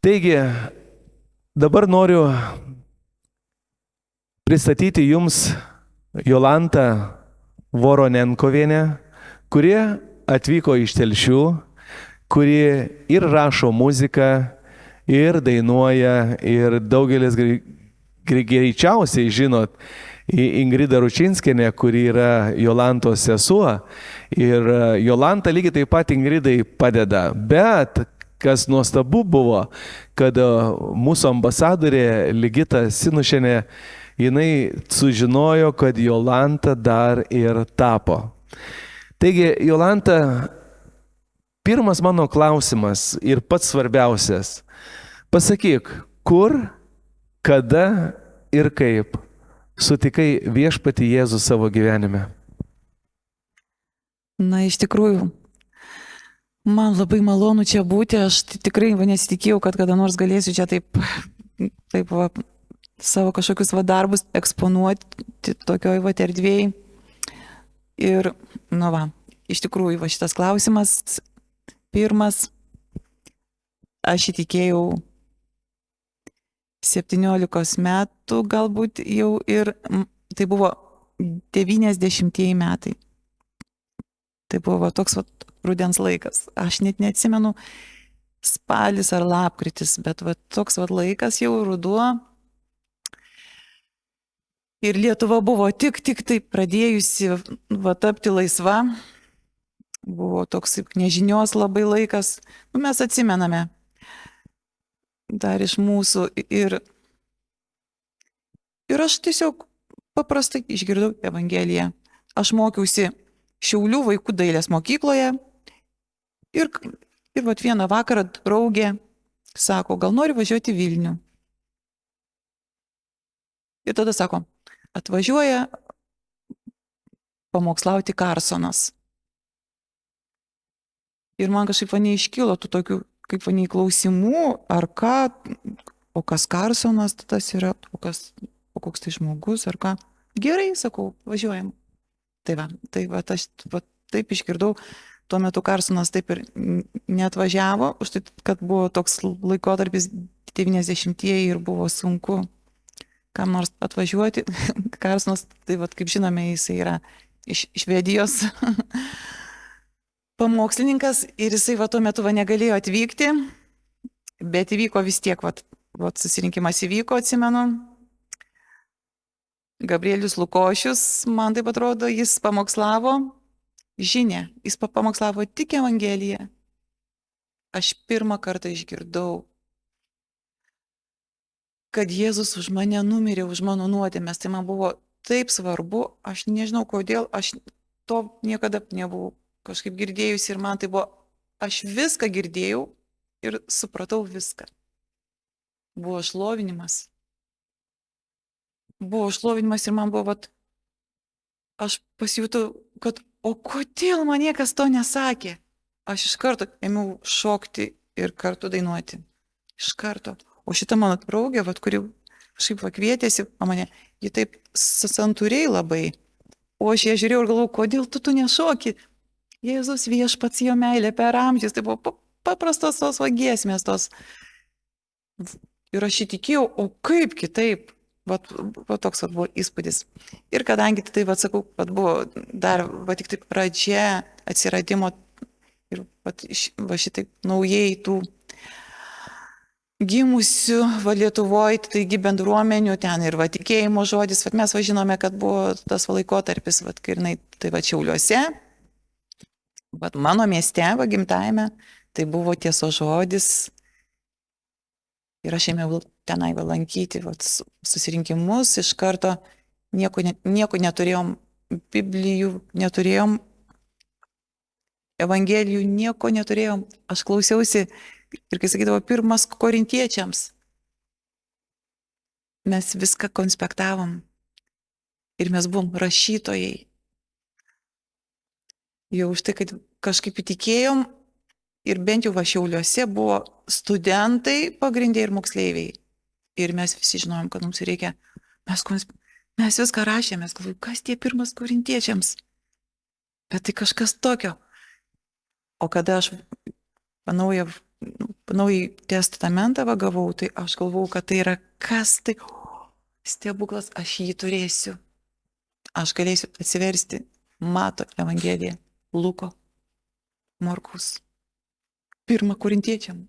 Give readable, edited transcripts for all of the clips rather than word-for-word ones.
Taigi, dabar noriu pristatyti jums Jolantą Voronenkovienę, kuri atvyko iš Telšių, kuri ir rašo muziką, ir dainuoja, ir daugelis greičiausiai žinot Ingridą Ručinskienę, kuri yra Jolantos sesuo. Ir Jolanta lygiai taip pat Ingridai padeda. Bet kas nuostabu buvo, kad mūsų ambasadorė Ligita Sinušienė, jinai sužinojo, kad Jolanta dar ir tapo. Taigi, Jolanta, pirmas mano klausimas ir pats svarbiausias. Pasakyk, kur, kada ir kaip sutikai viešpatį Jėzų savo gyvenime? Na, iš tikrųjų, man labai malonu čia būti. Aš tikrai nesitikėjau, kad kada nors galėsiu čia taip savo kažkokius darbus eksponuoti tokioj erdvėj. Ir, iš tikrųjų, šitas klausimas pirmas, aš įtikėjau 17 metų galbūt jau, ir tai buvo 90 metai. Tai buvo toks rudens laikas. Aš net neatsimenu spalis ar lapkritis, bet toks laikas jau ruduo. Ir Lietuva buvo tik tai pradėjusi tapti laisva. Buvo toks nežinios labai laikas. Mes atsimename dar iš mūsų. Ir aš tiesiog paprastai išgirdau Evangeliją. Aš mokiausi Šiaulių vaikų dailės mokykloje. Ir vieną vakarą draugė sako, gal nori važiuoti į Vilnių. Ir tada sako, atvažiuoja pamokslauti Karsonas. Ir man kažkaip neiškilo tų tokių kaip klausimų, ar ką, o kas Karsonas tas yra, o koks tai žmogus, ar ką. Gerai, sakau, važiuojam. Tai aš taip išgirdau, tuo metu Karsonas taip ir neatvažiavo, už tai, kad buvo toks laikotarpis 90-ieji ir buvo sunku kam nors atvažiuoti. Karsonas, tai kaip žinome, jisai yra iš Švedijos pamokslininkas ir jisai tuo metu negalėjo atvykti, bet įvyko vis tiek, susirinkimas įvyko, atsimenu. Gabrielius Lukošius, man taip atrodo, jis pamokslavo žinią, jis pamokslavo tik Evangeliją. Aš pirmą kartą išgirdau, kad Jėzus už mane numirė, už mano nuodėmes. Tai man buvo taip svarbu, aš nežinau kodėl, aš to niekada nebuvau kažkaip girdėjusi ir man tai buvo, aš viską girdėjau ir supratau viską. Buvo šlovinimas. Ir man buvo, aš pasijutau, kad, o kodėl man niekas to nesakė? Aš iš karto ėmiau šokti ir kartu dainuoti. Iš karto. O šita mano draugė, kuri kažkaip kvietėsi mane, ji taip santūriai labai. O aš ją žiūrėjau ir galvojau, kodėl tu nešoki? Jėzus viešpats, jo meilė per amžius. Tai buvo paprastos tos giesmės tos. Ir aš įtikėjau, o kaip kitaip? Toks buvo įspūdis. Ir kadangi tai, sakau, buvo dar tik tai pradžia atsiradimo ir šitaip naujai tų gimusių Lietuvoje, taigi bendruomenių ten ir tikėjimo žodis. Mes žinome, kad buvo tas laikotarpis, kai jinai tai Šiauliuose, mano mieste, gimtajame, tai buvo tiesos žodis. Ir aš ėmiau tenai lankyti susirinkimus, iš karto nieko neturėjom, Biblijų neturėjom, Evangelijų nieko neturėjom. Aš klausiausi ir kai sakydavo 1 Korintiečiams, mes viską konspektavom ir mes buvom rašytojai. Jau už tai, kad kažkaip įtikėjom. Ir bent jau Šiauliuose buvo studentai pagrindė ir moksleiviai. Ir mes visi žinojom, kad mums reikia, mes viską rašėme, galvojau, kas tie 1 Korintiečiams? Bet tai kažkas tokio. O kada aš naują Naująjį testamentą gavau, tai aš galvau, kad tai yra kas tai, stebuklas, aš jį turėsiu. Aš galėsiu atsiversti Mato Evangeliją, Luko, Morkaus, 1 Korintiečiam.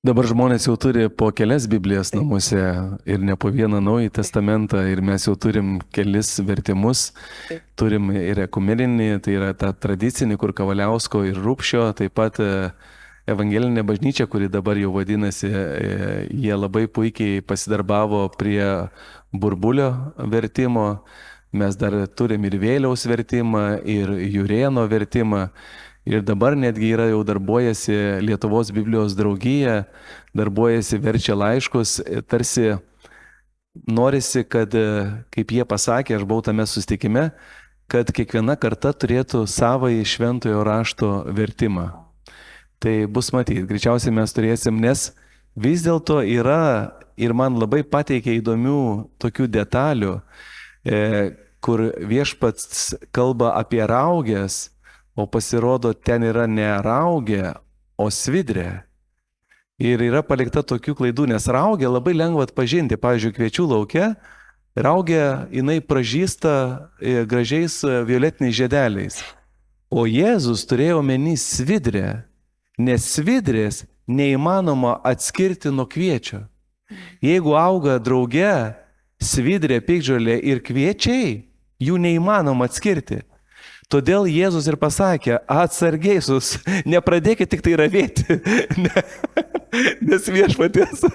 Dabar žmonės jau turi po kelias Biblijas namuose ir ne po vieną Naująjį testamentą ir mes jau turim kelis vertimus. Taip. Turim ir ekumeninį, tai yra tą tradicinį, kur Kavaliausko ir Rupšio, taip pat Evangelinė bažnyčia, kuri dabar jau vadinasi, jie labai puikiai pasidarbavo prie Burbulio vertimo. Mes dar turim ir Vėliaus vertimą, ir Jurėno vertimą. Ir dabar netgi yra jau darbuojasi Lietuvos Biblijos draugija, darbuojasi verčia laiškus, tarsi norisi, kad, kaip jie pasakė, aš buvau tame susitikime, kad kiekviena karta turėtų savąjį šventojo rašto vertimą. Tai bus matyti, greičiausiai mes turėsim, nes vis dėlto yra ir man labai pateikė įdomių tokių detalių, kur viešpats kalba apie raugės, o pasirodo ten yra ne raugė, o svidrė. Ir yra palikta tokių klaidų, nes raugė labai lengva atpažinti. Pavyzdžiui, kviečių lauke raugė jinai pražysta gražiais violetiniais žiedeliais. O Jėzus turėjo omeny svidrę, nes svidrės neįmanoma atskirti nuo kviečio. Jeigu auga drauge svidrė, piktžolė ir kviečiai, jų neįmanoma atskirti. Todėl Jėzus ir pasakė, atsargiai sus, nepradėkit tik tai ravėti, nes viešpaties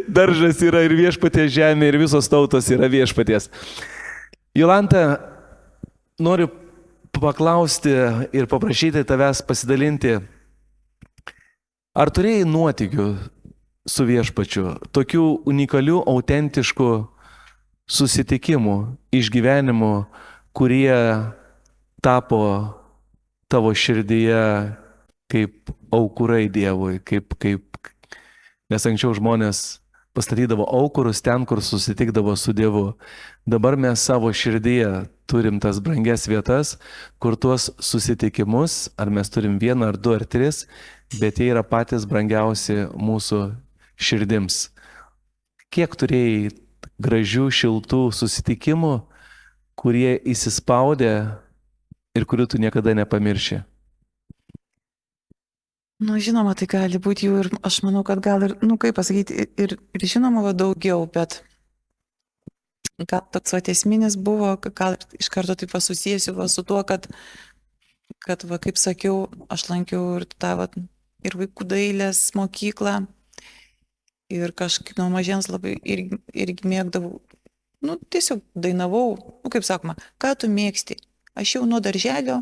daržas yra ir viešpaties žemė ir visos tautos yra viešpaties. Jolanta, noriu paklausti ir paprašyti tavęs pasidalinti, ar turėjai nuotykių su viešpačiu, tokių unikalių, autentiškų susitikimų, išgyvenimų, kurie tapo tavo širdyje kaip aukurai Dievui, nes anksčiau žmonės pastatydavo aukurus ten, kur susitikdavo su Dievu. Dabar mes savo širdyje turim tas brangias vietas, kur tuos susitikimus, ar mes turim 1 ar 2 ar 3, bet jie yra patys brangiausi mūsų širdims. Kiek turėjai gražių, šiltų susitikimų, kurie įsispaudė ir kurių tu niekada nepamirši? Žinoma, tai gali būti jų ir aš manau, kad gal ir, kaip pasakyti, ir žinoma daugiau, bet gal toks esminis buvo, gal iš karto taip susijęsiu su tuo, kad kaip sakiau, aš lankiau ir tą ir vaikų dailės mokyklą ir kažkaip nuo mažens labai irgi mėgdavau, tiesiog dainavau, kaip sakoma, ką tu mėgsti? Aš jau nuo darželio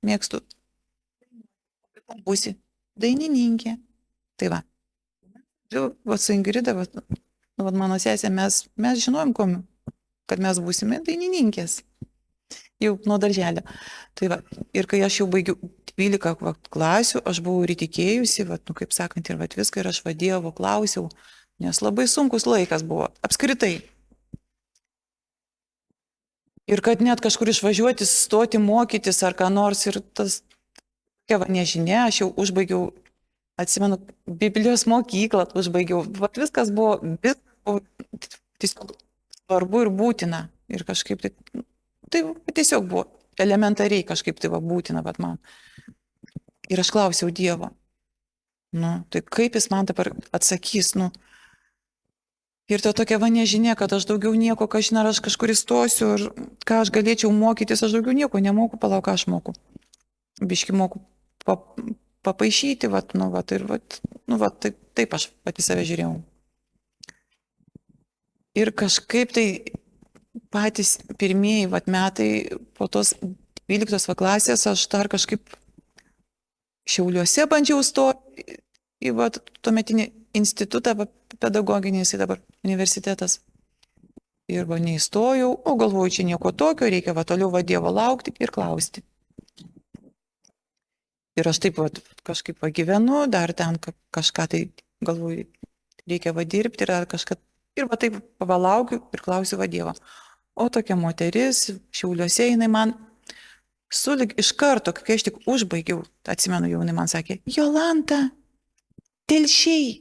mėgstu, būsi dainininkė. Tai va. Su Ingrida, mano sesė, mes žinojom, kad mes būsime dainininkės. Jau nuo darželio. Tai va. Ir kai aš jau baigiau 12 klasių, aš buvau ir įtikėjusi, kaip sakant, ir viską, ir aš Dievo klausiau, nes labai sunkus laikas buvo, apskritai. Ir kad net kažkur išvažiuoti, stoti, mokytis ar ką nors ir tas, nežinia, aš jau užbaigiau, atsimenu, Biblijos mokyklą užbaigiau, viskas buvo tiesiog svarbu ir būtina. Ir kažkaip tai tiesiog buvo elementariai kažkaip tai būtina man. Ir aš klausiau Dievo, tai kaip jis man dabar atsakys, Ir to tokia nežinia, kad aš daugiau nieko, kažin ar aš kažkur įstosiu, ir ką aš galėčiau mokytis, aš daugiau nieko nemoku, palauk, ką aš moku. Biški moku papaišyti, taip aš pati save žiūrėjau. Ir kažkaip tai patys pirmieji metai po tos 12 klasės aš dar kažkaip Šiauliuose bandžiau stoti į tuometinį institutą pedagoginį, jisai dabar universitetas. Ir neįstojau, o galvoju, čia nieko tokio, reikia toliau Dievo laukti ir klausti. Ir aš taip kažkaip gyvenu, dar ten kažką tai galvoju, reikia dirbti ir kažką. Ir taip pavalaukiu ir klausiu Dievo. O tokia moteris, Šiauliuose jinai man Sulig iš karto, kai aš tik užbaigiau, atsimenu, jaunai man sakė, Jolanta, telšiai.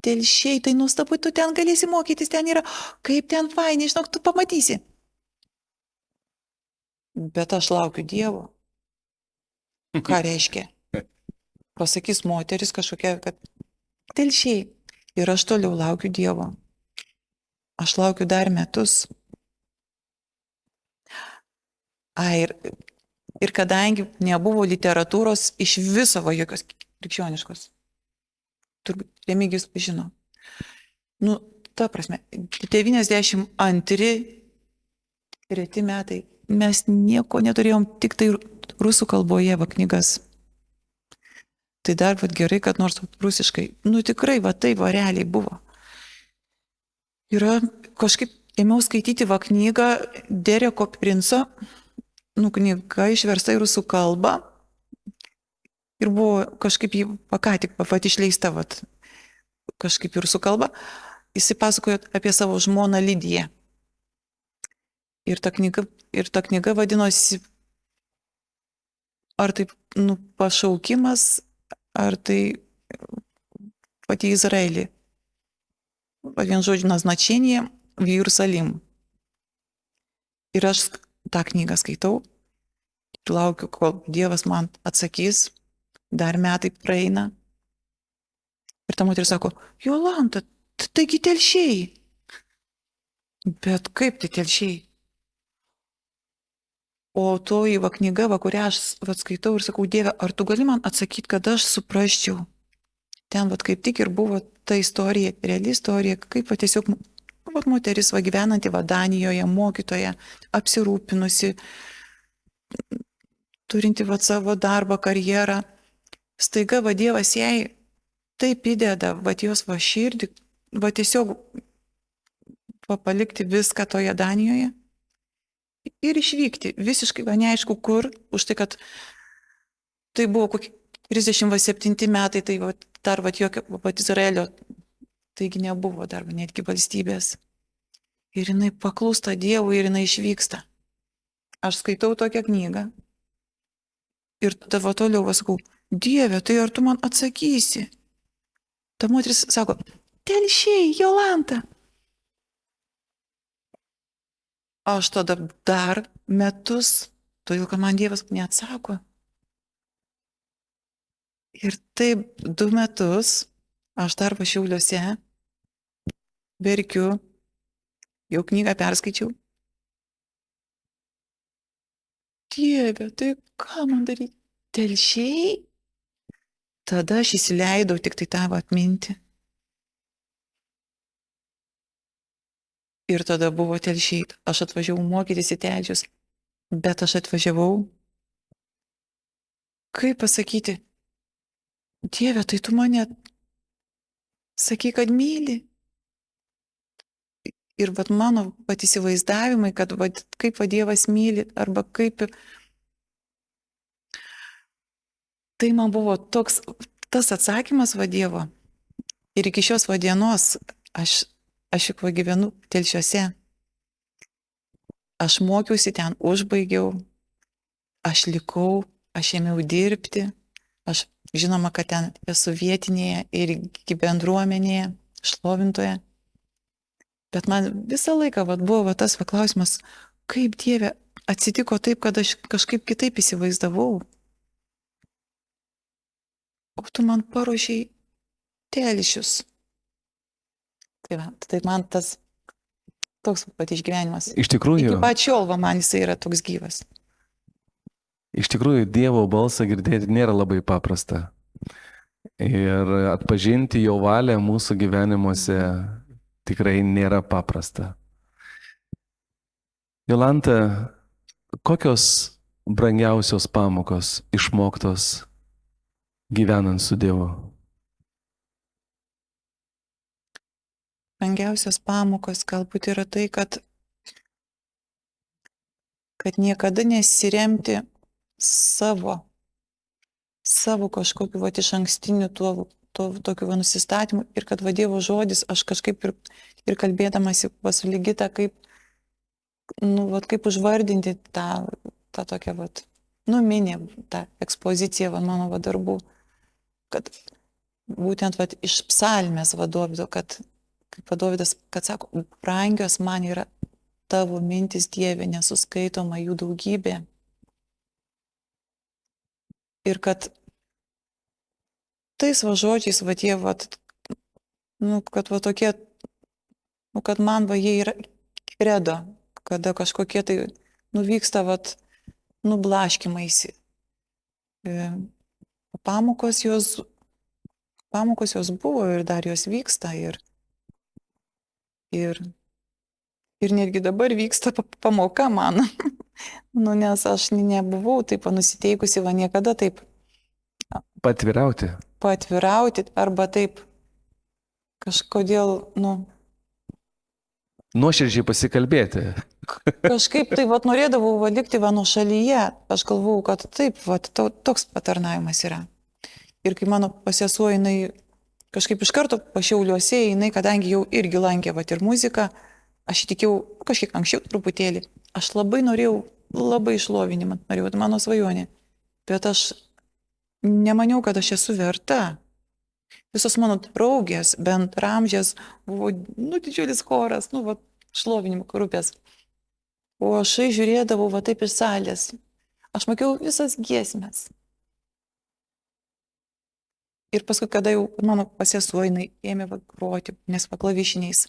Telšiai, tai nuostabu, tu ten galėsi mokytis, ten yra, kaip ten fainai, žinok, tu pamatysi. Bet aš laukiu Dievo. Ką reiškia? Pasakys moteris kažkokia, kad telšiai. Ir aš toliau laukiu Dievo. Aš laukiu dar metus. Ir kadangi nebuvo literatūros iš viso va jokios krikščioniškos, turbūt Remigijus žino. Nu, ta prasme, 92 reti metai, mes nieko neturėjom, tik tai rusų kalboje va knygas. Tai dar va gerai, kad nors rusiškai, nu tikrai va tai va realiai buvo. Yra kažkaip ėmiau skaityti va knygą Dereko Princo, nu knyga išversta į rusų kalbą ir buvo kažkaip jį ką tik pat išleista vat, kažkaip į rusų kalbą. Jis pasakojo apie savo žmoną Lidiją. Ir ta knyga vadinosi ar tai pašaukimas, ar tai pati Izraelį. Vien žodžiu назначение в Иерусалим. Ir aš tą knygą skaitau, laukiu, kol Dievas man atsakys, dar metai praeina. Ir ta moteris sako, Jolanta, taigi telšiai. Bet kaip tai telšiai? O toji va knyga, va, kurią aš skaitau ir sakau, Dieve, ar tu gali man atsakyti, kad aš suprasčiau? Ten va kaip tik ir buvo ta istorija, reali istorija, kaip va tiesiog va, moteris va gyvenanti va Danijoje, mokytoja, apsirūpinusi, turinti va savo darbą, karjerą. Staiga va Dievas jai taip įdeda, va jos va širdį, va tiesiog va palikti viską toje Danijoje ir išvykti visiškai va neaišku kur, už tai, kad tai buvo kokie 37 metai, tai va, dar va jokio va Izraelio, taigi nebuvo dar va, netgi valstybės. Ir jinai paklūsta Dievui ir jinai išvyksta. Aš skaitau tokią knygą ir tada toliau sakau, Dieve, tai ar tu man atsakysi? Ta moteris sako, telšiai, Jolanta. Aš tada dar metus, todėl kad man Dievas neatsako. Ir taip 2 metus aš dar va Šiauliuose verkiu, jau knygą perskaičiau. Dieve, tai ką man daryti? Telšiai? Tada aš įsileidau tik tai tavo atminti. Ir tada buvo telšiai. Aš atvažiavau mokytis į telšius, bet aš atvažiavau, kaip pasakyti, Dieve, tai tu mane sakai, kad myli. Ir vat mano pat įsivaizdavimai, kad vat, kaip va Dievas myli, arba kaip... Tai man buvo toks, tas atsakymas va Dievo. Ir iki šios va dienos aš juk va gyvenu telšiuose. Aš mokiausi ten, užbaigiau, aš likau, aš ėmiau dirbti, aš žinoma, kad ten esu vietinėje ir bendruomenėje, šlovintoje. Bet man visą laiką vat, buvo va, tas va, klausimas, kaip Dieve atsitiko taip, kad aš kažkaip kitaip įsivaizdavau. O tu man paruošiai telšius. Tai man tas toks pat išgyvenimas. Iš tikrųjų. Iki pačiol va man jisai yra toks gyvas. Iš tikrųjų, Dievo balsą girdėti nėra labai paprasta. Ir atpažinti jo valią mūsų gyvenimuose tikrai nėra paprasta. Jolanta, kokios brangiausios pamokos išmoktos gyvenant su Dievu? Brangiausios pamokos galbūt yra tai, kad niekada nesiremti savo kažkokiu va, iš ankstiniu tokiu va, nusistatymu ir kad va Dievo žodis, aš kažkaip ir kalbėdamasi va, su Ligita, kaip nu, vat, kaip užvardinti tą tokią, vat, nu, mini, tą ekspoziciją vat, mano vat, darbų, kad būtent vat, iš psalmės vadovido, kad, kaip vadovidas, kad sako, brangios man yra tavo mintis, Dieve, nesuskaitoma jų daugybė. Ir kad tais va žodžiais, va tie, va, nu, kad va tokie, nu, kad man va jie yra kredo, kada kažkokie tai nuvyksta, va, nublaškimaisi. Pamokos jos buvo ir dar jos vyksta ir netgi dabar vyksta pamoka man. Nu, nes aš nebuvau taip nusiteikusi va niekada taip Patvirauti. arba taip kažkodėl, nu, Nuoširdžiai pasikalbėti. kažkaip tai vat norėdavau va likti va nuošalyje. Aš galvojau, kad taip, va toks patarnavimas yra. Ir kai mano sesuo, jinai kažkaip iš karto Šiauliuose, jinai, kadangi jau irgi lankė va ir muziką, aš tikėjau kažkiek anksčiau truputėlį. Aš labai norėjau, labai išlovinimą norėjau, tai mano svajonė. Bet aš nemaniau, kad aš esu verta. Visos mano draugės, bendramžės, buvo, nu, didžiulis choras, nu, va, šlovinimo grupės. O aš žiūrėdavau, va, taip iš salės. Aš mokiau visas giesmes. Ir paskui, kada jau mano sesuo, jinai ėmė va, groti, nes va klavišiniais.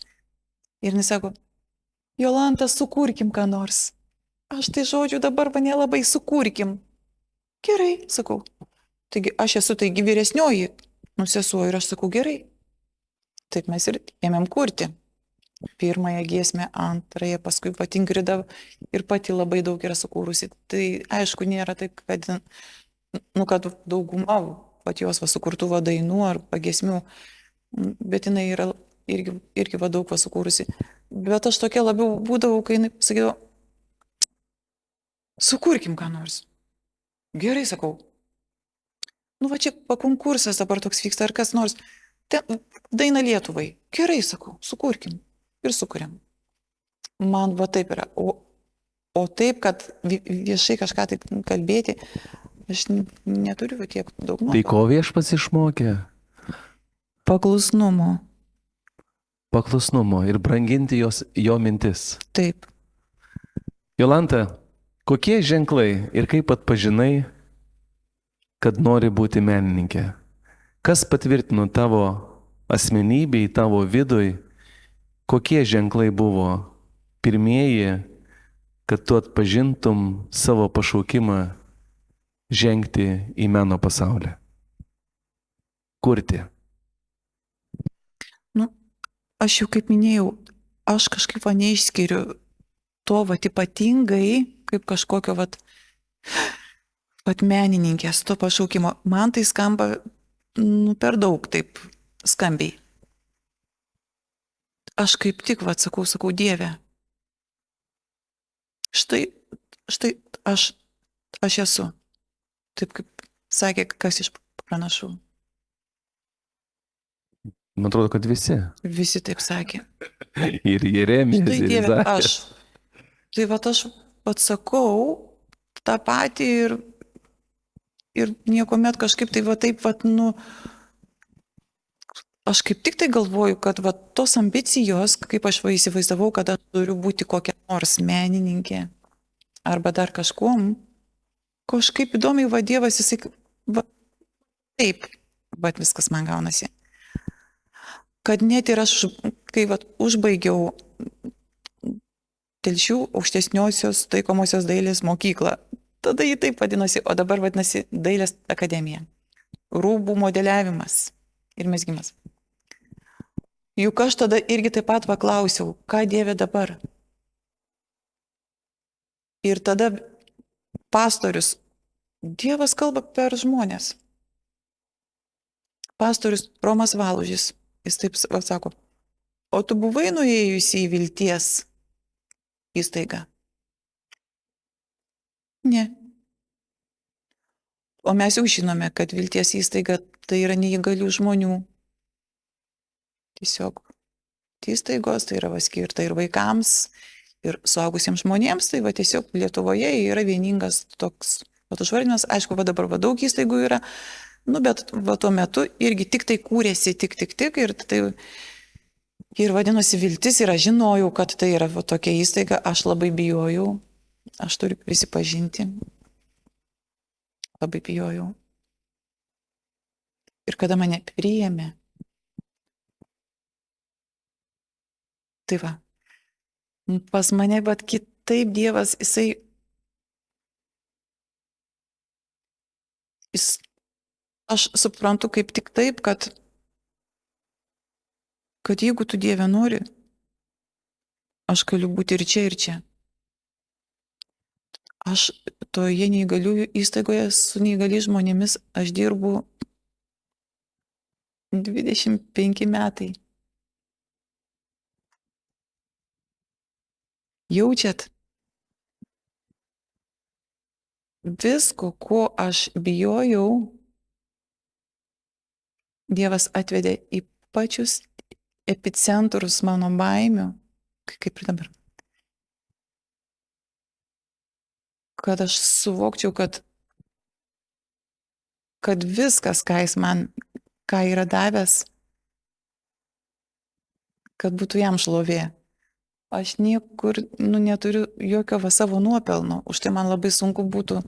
Ir jis sako, Jolanta, sukurkim ką nors. Aš tai žodžiu dabar va nelabai sukurkim. Gerai, sakau. Taigi aš esu taigi vyresnioji. Sesuo ir aš sakau, gerai. Taip mes ir ėmėm kurti. Pirmąją giesmę, antrąją, paskui pati Ingrida ir pati labai daug yra sukūrusi. Tai aišku, nėra taip, kad, nu, kad dauguma pat jos va sukurtų va dainų ar giesmių, bet jinai yra irgi va daug va sukūrusi. Bet aš tokia labiau būdavau, kai jinai sakydavo, sukurkim ką nors. Gerai, sakau. Nu, va čia konkursas dabar toks vyksta, ar kas nors. Daina Lietuvai. Gerai, sakau, sukurkim. Ir sukuriam. Man va taip yra. O taip, kad viešai kažką taip kalbėti, aš neturiu tiek daug. Tai ko Viešpats išmokė? Paklusnumo. Paklusnumo ir branginti jo mintis. Taip. Jolanta, kokie ženklai ir kaip atpažinai, kad nori būti menininkė? Kas patvirtino tavo asmenybei, tavo vidui? Kokie ženklai buvo pirmieji, kad tu atpažintum savo pašaukimą žengti į meno pasaulį? Kurti. Nu, aš jau kaip minėjau, aš kažkaip va neišskiriu to va ypatingai, kaip kažkokio va menininkės, to pašaukimo. Man tai skamba, nu, per daug taip skambiai. Aš kaip tik, va, sakau, Dieve. Štai aš esu. Taip kaip sakė, kas iš pranašų. Man atrodo, kad visi. Visi taip sakė. Ir Jeremijas. Štai Dieve, aš. Tai va, aš atsakau tą patį ir niekuomet kažkaip tai va taip, va, nu, aš kaip tik tai galvoju, kad va tos ambicijos, kaip aš va įsivaizdavau, kad aš turiu būti kokia nors menininkė arba dar kažkuom, kažkaip įdomiai va Dievas, jisai, va taip, va viskas man gaunasi. Kad net ir aš, kai va užbaigiau Telšių aukštesniosios taikomosios dailės mokyklą, tada jį taip vadinosi, o dabar vadinasi Dailės akademija. Rūbų modeliavimas ir mezgimas. Juk aš tada irgi taip pat paklausiau, ką Dieve dabar? Ir tada pastorius, Dievas kalba per žmonės. Pastorius Romas Valužis, jis taip sako, o tu buvai nuėjusi į vilties įstaigą? Ne. O mes jau žinome, kad vilties įstaiga tai yra neįgalių žmonių. Tiesiog įstaigos tai yra skirta ir vaikams, Ir suaugusiems žmonėms, tai va tiesiog Lietuvoje yra vieningas toks užvardinimas, aišku, va dabar va daug įstaigų yra, nu bet va tuo metu irgi tik tai kūrėsi, tik, ir tai ir vadinosi viltis, ir aš žinojau, kad tai yra va tokia įstaiga, aš labai bijojau, aš turiu prisipažinti, labai bijojau. Ir kada mane priėmė, tai va, pas mane, bet kitaip Dievas, aš suprantu kaip tik taip, kad jeigu tu Dieve nori, aš galiu būti ir čia, ir čia. Aš toje neįgaliųjų įstaigoje su neįgaliais žmonėmis aš dirbu 25 metai. Jaučiat? Visko, ko aš bijojau, Dievas atvedė į pačius epicentrus mano baimių, kaip ir dabar. Kad aš suvokčiau, kad viskas, ką jis man, ką yra davęs, kad būtų jam šlovė. Aš niekur neturiu jokio savo nuopelno, už tai man labai sunku būtų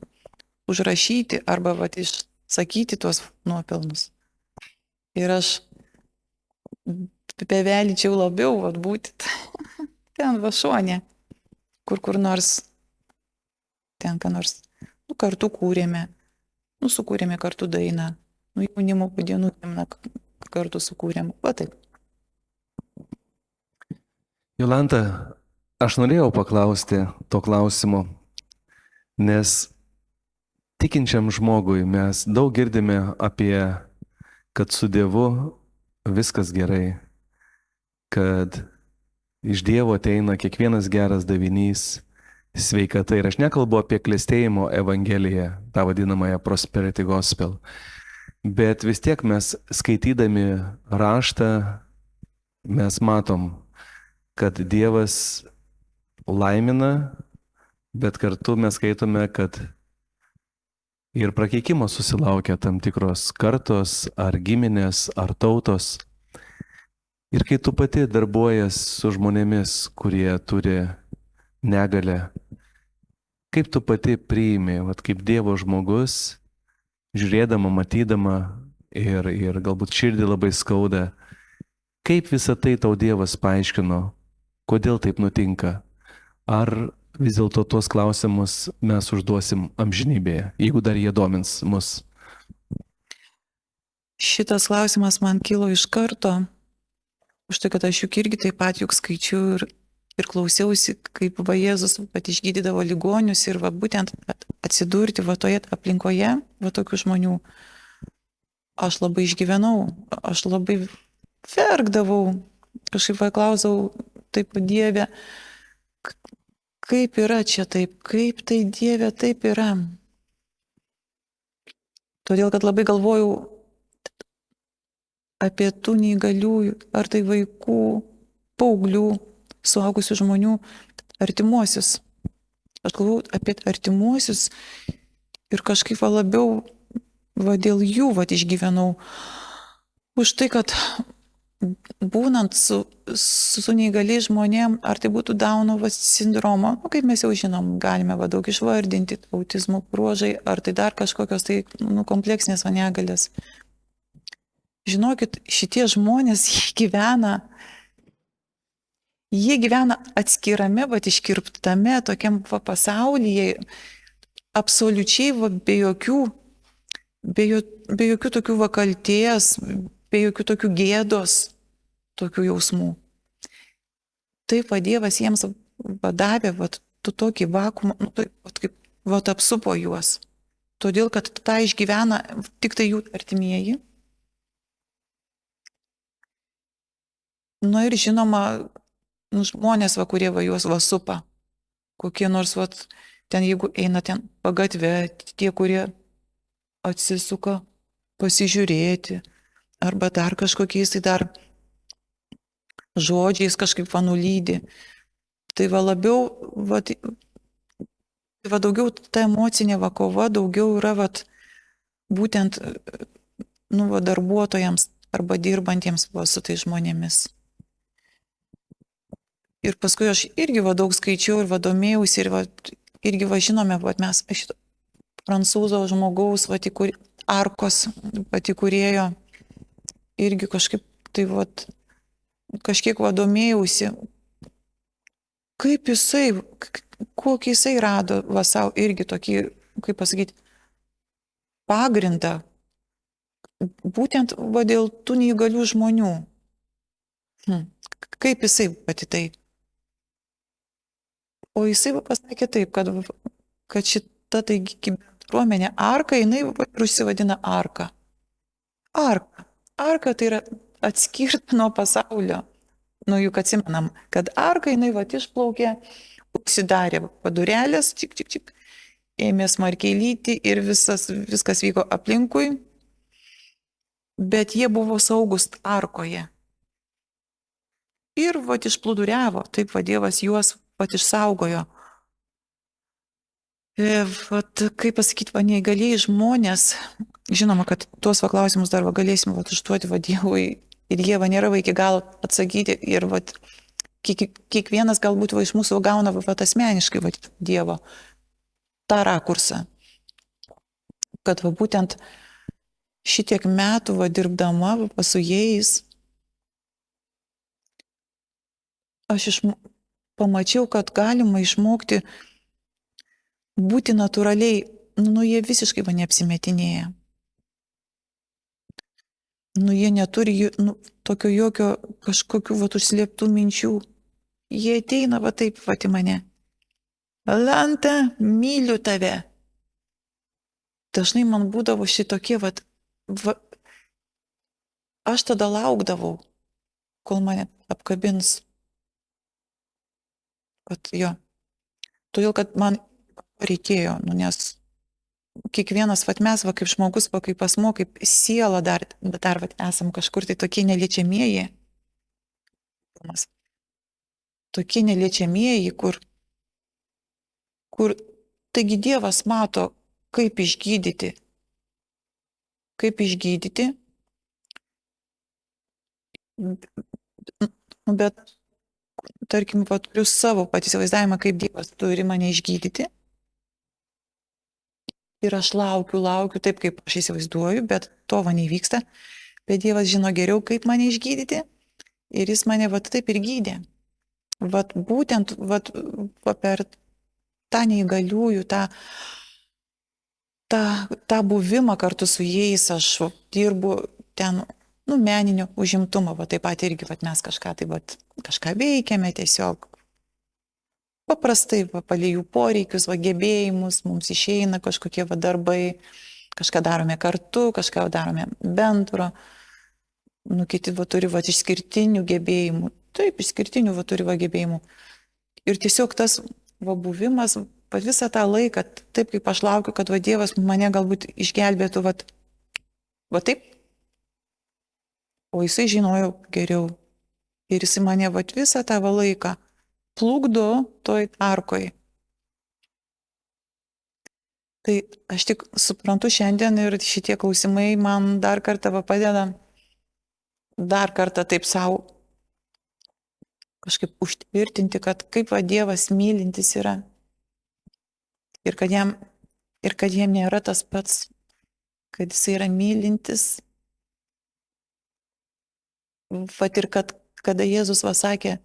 užrašyti arba išsakyti tuos nuopelnus. Ir aš bevelyčiau labiau būti ten šone, kur nors, ten ką nors, kartu kūrėme, sukūrėme kartu dainą, jaunimo dienų kartu sukūrėme, va taip. Jolanta, aš norėjau paklausti to klausimo, nes tikinčiam žmogui mes daug girdime apie, kad su Dievu viskas gerai, kad iš Dievo ateina kiekvienas geras davinys, sveikata. Ir aš nekalbu apie klestėjimo evangeliją, tą vadinamąją prosperity gospel. Bet vis tiek mes skaitydami raštą, mes matom, kad Dievas laimina, bet kartu mes skaitome, kad ir prakeikimo susilaukia tam tikros kartos, ar giminės, ar tautos. Ir kai tu pati darbuojas su žmonėmis, kurie turi negalę, kaip tu pati priimi, kaip Dievo žmogus, žiūrėdama, matydama ir galbūt širdį labai skauda, kaip visą tai tau Dievas paaiškino, kodėl taip nutinka? Ar vis dėlto tuos klausimus mes užduosim amžinybėje, jeigu dar jie domins mus? Šitas klausimas man kilo iš karto, už tai, kad aš juk irgi taip pat juk skaičiu ir klausiausi, kaip Jėzus išgydydavo ligonius ir būtent atsidurti toje aplinkoje, tokių žmonių. Aš labai išgyvenau, aš labai verkdavau, kažkaip klausau, taip Dieve, kaip yra čia taip, kaip tai Dieve taip yra. Todėl, kad labai galvojau apie tų neįgaliųjų, ar tai vaikų, paauglių, suaugusių žmonių, artimuosius. Aš galvojau apie artimuosius ir kažkaip labiau dėl jų išgyvenau. Už tai, kad būnant su neįgaliais žmonėm, ar tai būtų Dauno sindromo, kaip mes jau žinom, galime daug išvardinti, autizmo bruožai, ar tai dar kažkokios tai kompleksinės negalės. Žinokit, šitie žmonės, jie gyvena atskirame, iškirptame tokiam pasaulyje, absoliučiai be jokių tokių kalties, be jokių tokių gėdos, tokių jausmų. Taip Dievas jiems davė tokį vakuumą, kaip apsupo juos. Todėl, kad tą išgyvena tik tai jų artimieji. Ir žinoma, žmonės, kurie juos supa. Kokie nors, ten jeigu eina ten pagatvę, tie, kurie atsisuka pasižiūrėti, arba dar kažkokiais tai dar žodžiais kažkaip nulydi. Tai va labiau, va daugiau ta emocinė va kova, daugiau yra va būtent, nu, va darbuotojams arba dirbantiems va su tai žmonėmis. Ir paskui aš irgi va daug skaičiau ir va domėjausi ir va irgi va žinome, va mes šito prancūzo žmogaus, va tik arkos, va tik kurėjo, irgi kažkaip tai va kažkiek va domėjausi, kaip jisai, kokį jisai rado va savo irgi tokį, kaip pasakyti, pagrindą, būtent va dėl tų neįgalių žmonių. Kaip jisai pati tai? O jisai pasakė taip, kad šita taigi bendruomenė arka, jinai užsivadina arka. Arka. Arka tai yra atskirta nuo pasaulio. Nu, juk atsimenam, kad arka jinai va išplaukė, užsidarė padurelės, čik, ėmė smarkiai lyti ir viskas vyko aplinkui, bet jie buvo saugus arkoje. Ir va išplūduriavo, taip va Dievas juos va išsaugojo. Vat, kaip pasakyti, va neįgaliai žmonės, žinoma, kad tuos va klausimus dar va galėsim va užduoti va Dievui ir jie va nėra va iki galo atsakyti ir va kiekvienas galbūt va iš mūsų gauna va asmeniškai va Dievo tą rakursą. Kad va būtent šitiek metų va dirbdama va su jais, aš pamačiau, kad galima išmokti būti natūraliai, nu jie visiškai va neapsimetinėja. Nu jie neturi tokio jokio kažkokių va užslėptų minčių. Jie ateina va taip va į mane. Alanta, myliu tave. Dažnai man būdavo šitokie va, aš tada laukdavau, kol mane apkabins. Vat jo. Todėl, kad man reikėjo, nu, nes kiekvienas, vat mes, va kaip žmogus, va kaip asmuo, kaip siela dar vat esam kažkur tai tokie neliečiamieji. Tokie neliečiamieji, kur taigi Dievas mato, kaip išgydyti. Kaip išgydyti. Bet, tarkim, va, turiu savo patį įsivaizdavimą, kaip Dievas turi mane išgydyti. Ir aš laukiu, taip kaip aš įsivaizduoju, bet to va neįvyksta. Bet Dievas žino geriau, kaip mane išgydyti. Ir jis mane va taip ir gydė. Vat būtent vat per tą neįgaliųjų, tą buvimą kartu su jais, aš dirbu ten, nu, meninio užimtumo, va taip pat irgi, vat mes kažką veikiame tiesiog. Paprastai, va, palei jų poreikius, va, gebėjimus, mums išeina kažkokie va darbai, kažką darome kartu, kažką darome bendro, nu, kiti va turi va išskirtinių gebėjimų, taip, išskirtinių va turi va gebėjimų. Ir tiesiog tas va buvimas, va visą tą laiką, taip kaip aš laukiu, kad va Dievas mane galbūt išgelbėtų, va taip, o jisai žinojo geriau. Ir jisai mane va visą tą va laiką plukdo toj arkoj. Tai aš tik suprantu šiandien ir šitie klausimai man dar kartą va padeda, dar kartą taip savo kažkaip užtvirtinti, kad kaip va Dievas mylintis yra. Ir kad jam nėra tas pats, kad jisai yra mylintis. Vat ir kada Jėzus va sakė,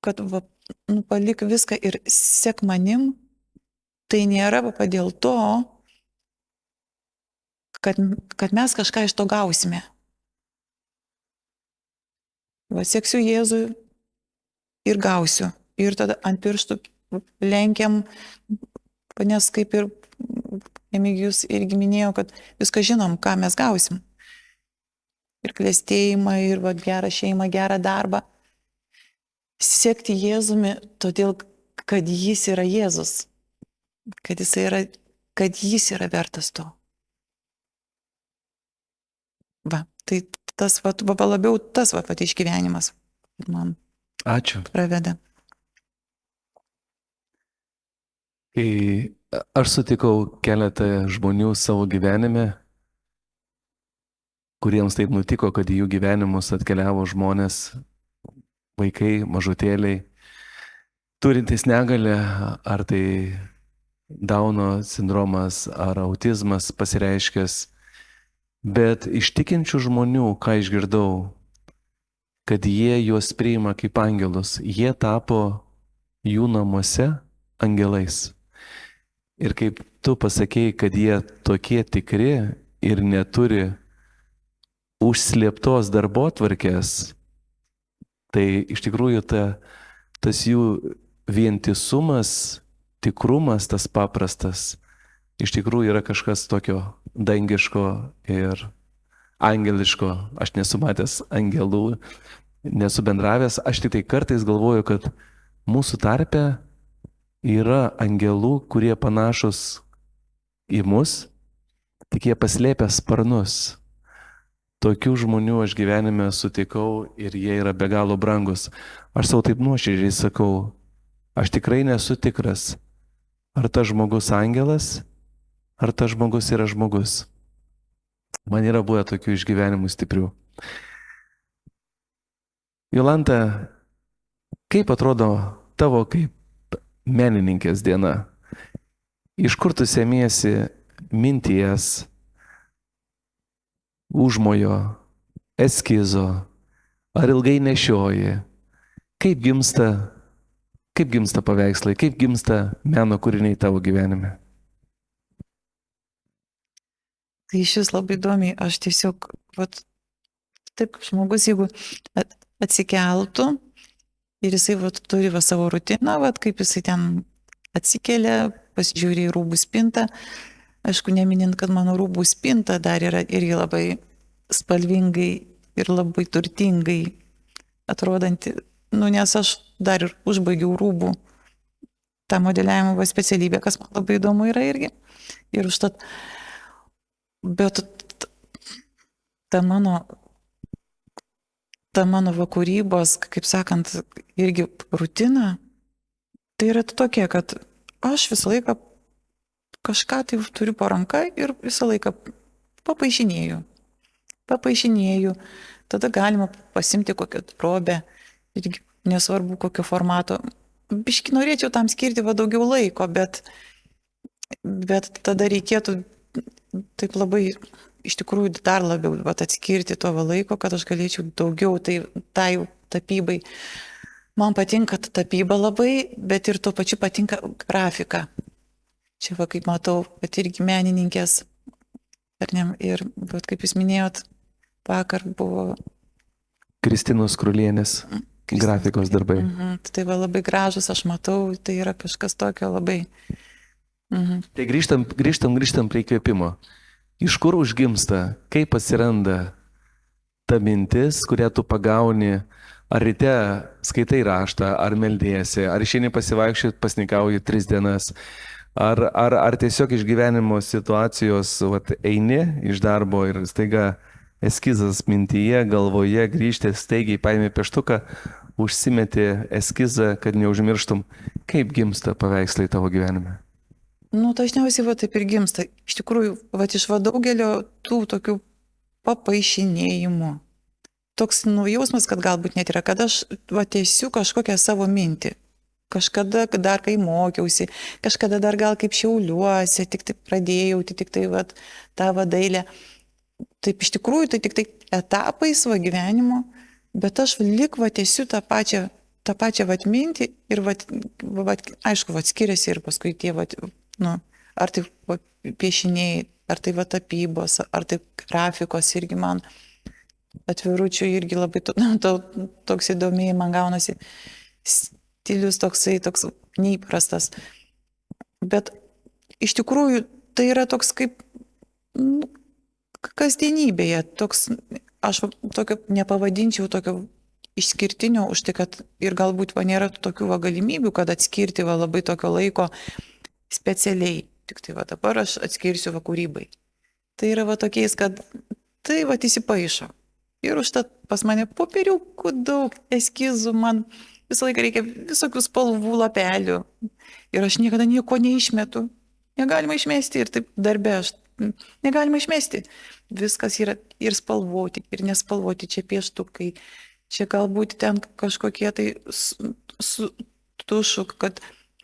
kad va, nu, palik viską ir sek manim, tai nėra va dėl to, kad mes kažką iš to gausime. Va seksiu Jėzų ir gausiu. Ir tada ant pirštų lenkiam, nes kaip ir Emigijus irgi minėjo, kad viską žinom, ką mes gausim. Ir klestėjimą, ir va, gerą šeimą, gerą darbą. Sekti Jėzumi, todėl, kad jis yra Jėzus. Kad jis yra vertas to. Va, tai tas va labiau tas va išgyvenimas man Ačiū. praveda. Kai aš sutikau keletą žmonių savo gyvenime, kuriems taip nutiko, kad į jų gyvenimus atkeliavo žmonės, vaikai, mažutėliai, turintys negalę, ar tai Dauno sindromas, ar autizmas pasireiškęs, bet iš tikinčių žmonių, ką išgirdau, kad jie juos priima kaip angelus, jie tapo jų namuose angelais. Ir kaip tu pasakėjai, kad jie tokie tikri ir neturi užslėptos darbotvarkės, tai iš tikrųjų tas jų vientisumas, tikrumas, tas paprastas, iš tikrųjų yra kažkas tokio dangiško ir angeliško. Aš nesu matęs angelų, nesu bendravęs, aš tik tai kartais galvoju, kad mūsų tarpe yra angelų, kurie panašus į mus, tik jie paslėpę sparnus. Tokių žmonių aš gyvenime sutikau ir jie yra be galo brangus. Aš savo taip nuoširdžiai sakau, aš tikrai nesu tikras, ar tas žmogus angelas, ar tas žmogus yra žmogus. Man yra buvę tokių išgyvenimų stiprių. Jolanta, kaip atrodo tavo kaip menininkės diena? Iš kur tu semiesi minties, užmojo, eskizo, ar ilgai nešioji? Kaip gimsta paveikslai, kaip gimsta meno kūriniai tavo gyvenime? Tai iš vis labai įdomiai, aš tiesiog, vat, taip kaip žmogus, jeigu atsikeltų ir jisai vat, turi va, savo rutiną, vat, kaip jisai ten atsikelia, pasižiūrė į rūbų spintą, aišku, neminint, kad mano rūbų spinta dar yra irgi labai spalvingai ir labai turtingai atrodanti, nu, nes aš dar ir užbaigiau rūbų tą modeliavimo specialybę, kas man labai įdomu yra irgi. Ir užtat, bet ta mano va kūrybos, kaip sakant, irgi rutina, tai yra tokia, kad aš visą laiką kažką tai turiu po ranka ir visą laiką papaišinėju. Tada galima pasimti kokią drobę, irgi nesvarbu kokio formato. Biški norėčiau tam skirti va daugiau laiko, bet tada reikėtų taip labai, iš tikrųjų dar labiau va, atskirti to va laiko, kad aš galėčiau daugiau tai tapybai. Man patinka tapyba labai, bet ir tuo pačiu patinka grafika. Čia va kaip matau, bet irgi menininkės, ar ne, ir bet kaip jūs minėjot, vakar buvo Kristinos Krulienės grafikos darbai. Tai va labai gražus, aš matau, tai yra kažkas tokio labai. Tai grįžtam prie įkvėpimo. Iš kur užgimsta, kaip atsiranda ta mintis, kurią tu pagauni, ar ryte skaitai raštą, ar meldėsi, ar išeini pasivaikščioti, pasnikauji 3 dienas, ar tiesiog iš gyvenimo situacijos vat, eini iš darbo ir staiga eskizas mintyje, galvoje, grįžti, staigiai paimi pieštuką, užsimeti eskizą, kad neužmirštum. Kaip gimsta paveikslai tavo gyvenime? Nu, dažniausiai va taip ir gimsta. Iš tikrųjų, va iš va daugelio tų tokių papaišinėjimų. Toks nujausmas, kad galbūt net yra, kad aš va tiesiu kažkokią savo mintį. Kažkada dar kai mokiausi, kažkada dar gal kaip Šiauliuose, tik tai pradėjau, tik tai va tą va dailę. Taip iš tikrųjų, tai tik tai etapais va gyvenimo, bet aš lik va tiesiu tą pačią va mintį ir va, aišku, va skiriasi ir paskui tie va, nu, ar tai va, piešiniai, ar tai va tapybos, ar tai grafikos irgi man atviručių irgi labai toks įdomiai man gaunasi stilius toks neįprastas. Bet iš tikrųjų tai yra toks kaip nu, kasdienybėje, toks, aš tokio nepavadinčiau tokio išskirtinio už tai, kad ir galbūt va nėra tokių va galimybių, kad atskirti va labai tokio laiko specialiai. Tik tai va dabar aš atskirsiu va kūrybai. Tai yra va tokiais, kad tai va įsipaišo. Ir užtat pas mane popieriukų daug, eskizų man visą laiką reikia visokių spalvų lapelių. Ir aš niekada nieko neišmetu. Negalima išmesti ir taip darbė aš. Negalima išmesti. Viskas yra ir spalvoti, ir nespalvoti. Čia pieštukai, čia galbūt ten kažkokie tai su tušu, kad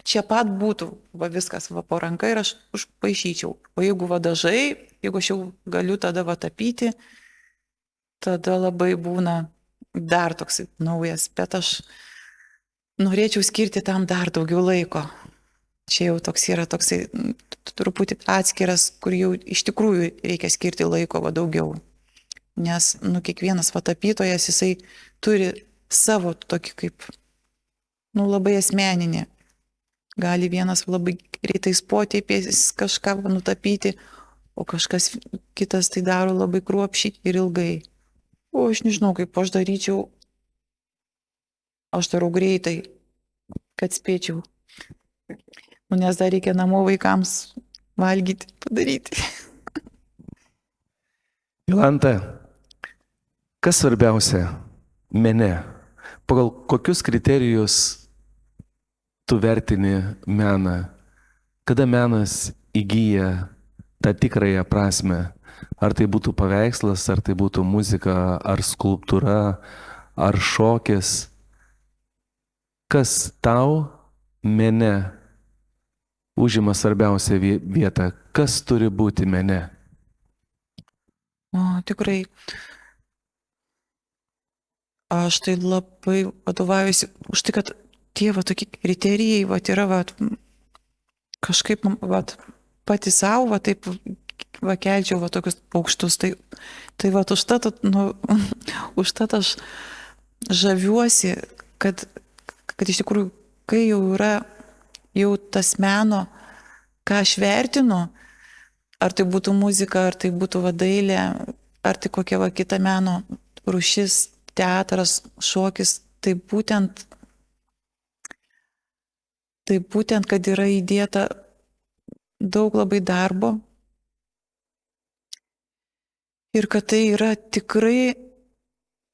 čia pat būtų va viskas va po ranka ir aš užpaišyčiau. O jeigu va dažai, jeigu aš jau galiu tada va tapyti, tada labai būna dar toks naujas, bet aš norėčiau skirti tam dar daugiau laiko. Čia jau toks yra toksai truputį atskiras, kur jau iš tikrųjų reikia skirti laiko va daugiau. Nes, kiekvienas va tapytojas, jisai turi savo tokį kaip, labai asmeninį. Gali vienas labai greitais potėpiais kažką nutapyti, o kažkas kitas tai daro labai kruopščiai ir ilgai. O aš nežinau, kaip aš daryčiau. Aš darau greitai, kad spėčiau. Nes dar reikia namų vaikams valgyti, padaryti. Jolanta, kas svarbiausia mene? Pagal kokius kriterijus tu vertini meną? Kada menas įgyja tą tikrąją prasme? Ar tai būtų paveikslas, ar tai būtų muzika, ar skulptūra, ar šokis? Kas tau mene užima svarbiausią vietą? Kas turi būti mene? Tikrai. Aš tai labai vadovaujuosi už tai, kad tie va tokie kriterijai va yra va kažkaip va pati savo va taip va kelčiau va tokius aukštus. Tai va užtat aš žaviuosi, kad iš tikrųjų, kai jau yra jau tas meno, ką aš vertinu, ar tai būtų muzika, ar tai būtų va dailė, ar tai kokia va kita meno rūšis, teatras, šokis, tai būtent, kad yra įdėta daug labai darbo ir kad tai yra tikrai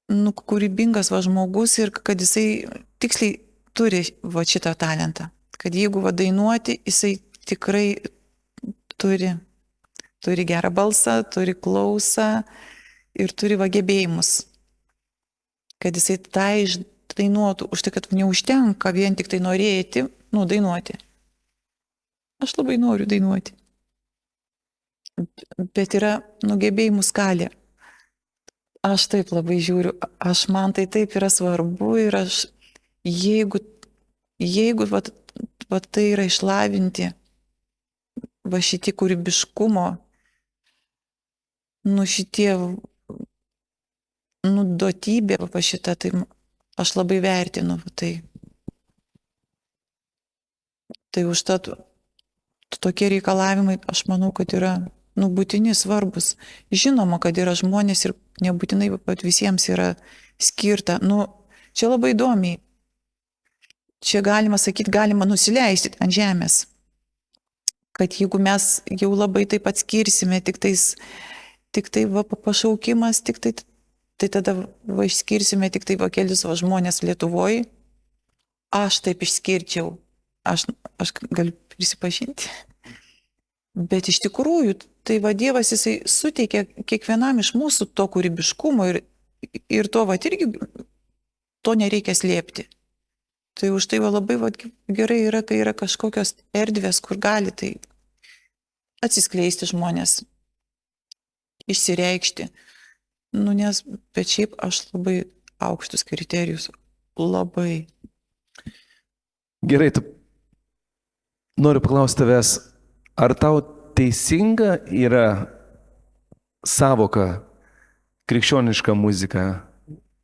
kūrybingas va žmogus ir kad jisai tiksliai turi va šitą talentą. Kad jeigu va dainuoti, jisai tikrai turi gerą balsą, turi klausą ir turi va gebėjimus. Kad jisai tą išdainuotų, už tai, kad neužtenka vien tik tai norėti, dainuoti. Aš labai noriu dainuoti. Bet yra gebėjimų skalė. Aš taip labai žiūriu, man tai taip yra svarbu ir aš, jeigu va tai yra išlavinti, va šitie kūrybiškumo, šitie duotybė, va šitą, tai aš labai vertinu va tai. Tai užtat tokie reikalavimai, aš manau, kad yra būtini, svarbus. Žinoma, kad yra žmonės ir nebūtinai visiems yra skirta. Čia labai įdomiai. Čia galima sakyti, galima nusileisti ant žemės. Kad jeigu mes jau labai taip atskirsime, tik tai va pašaukimas, tai tada va išskirsime tik tai va kelis va žmonės Lietuvoje. Aš taip išskirčiau. Aš galiu prisipažinti. Bet iš tikrųjų, tai va Dievas jisai suteikia kiekvienam iš mūsų to kūrybiškumo ir to va irgi to nereikia slėpti. Tai už tai va labai va gerai yra, kai yra kažkokios erdvės, kur gali tai atsiskleisti žmonės, išsireikšti. Bet šiaip aš labai aukštus kriterijus, labai. Gerai, noriu paklausti tavęs, ar tau teisinga yra savoka krikščioniška muzika,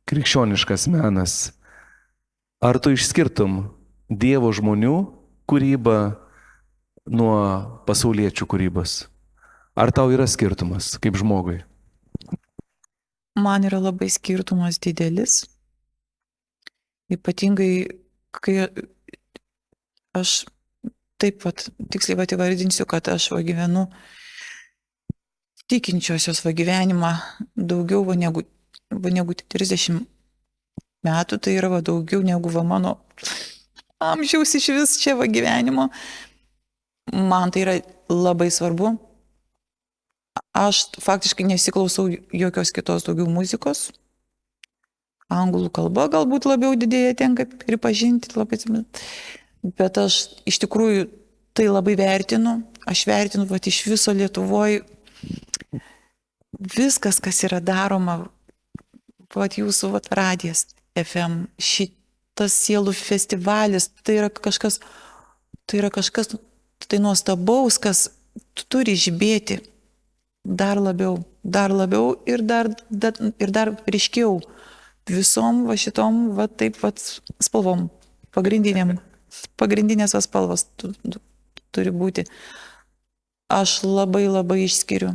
krikščioniškas menas? Ar tu išskirtum Dievo žmonių kūrybą nuo pasauliečių kūrybos? Ar tau yra skirtumas kaip žmogui? Man yra labai skirtumas didelis. Ypatingai, kai aš taip pat tiksliai įvardinsiu, kad aš gyvenu tikinčiosios gyvenimą daugiau negu 30 metų, tai yra daugiau negu mano amžiaus iš vis čia gyvenimo. Man tai yra labai svarbu. Aš faktiškai nesiklausau jokios kitos daugiau muzikos. Anglų kalba galbūt labiau didėja tenka pripažinti, bet aš iš tikrųjų tai labai vertinu. Aš vertinu iš viso Lietuvoje viskas, kas yra daroma, jūsų radijas FM, šitas sielų festivalis, tai yra kažkas tai nuostabaus, kas turi žibėti dar labiau ir dar ryškiau visom šitom taip spalvom, pagrindinės spalvos turi būti. Aš labai išskiriu,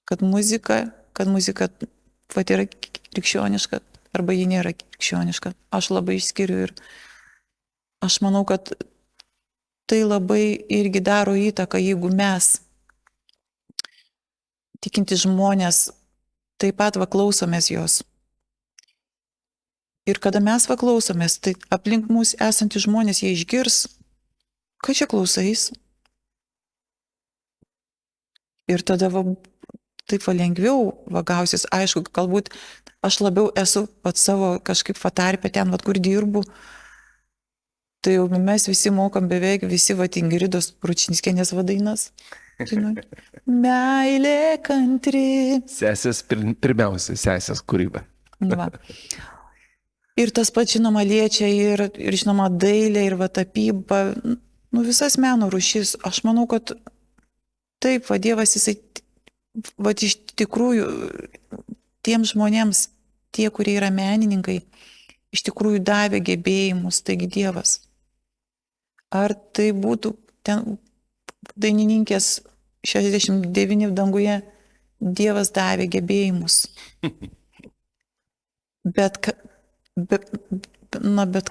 kad muzika yra krikščioniška arba ji nėra krikščioniška. Aš labai išskiriu ir aš manau, kad tai labai irgi daro įtaką, jeigu mes, tikinti žmonės, taip pat klausomės jos. Ir kada mes klausomės, tai aplink mus esantys žmonės, jie išgirs, ką čia klausais. Ir tada taip lengviau gausis. Aišku, galbūt aš labiau esu savo kažkaip tarpe ten, kur dirbu. Tai jau mes visi mokam beveik visi Ingridos Ručinskienės dainas. Meilė kantri. Sesės, pirmiausia, sesės kūryba. Va. Ir tas pats, žinoma, liečia ir žinoma, dailė, ir tapyba, visas meno rūšis. Aš manau, kad taip, Dievas, jisai, iš tikrųjų, tiems žmonėms, tie, kurie yra menininkai, iš tikrųjų davė gebėjimus, taigi Dievas. Ar tai būtų ten dainininkės 69 danguje, Dievas davė gebėjimus. Bet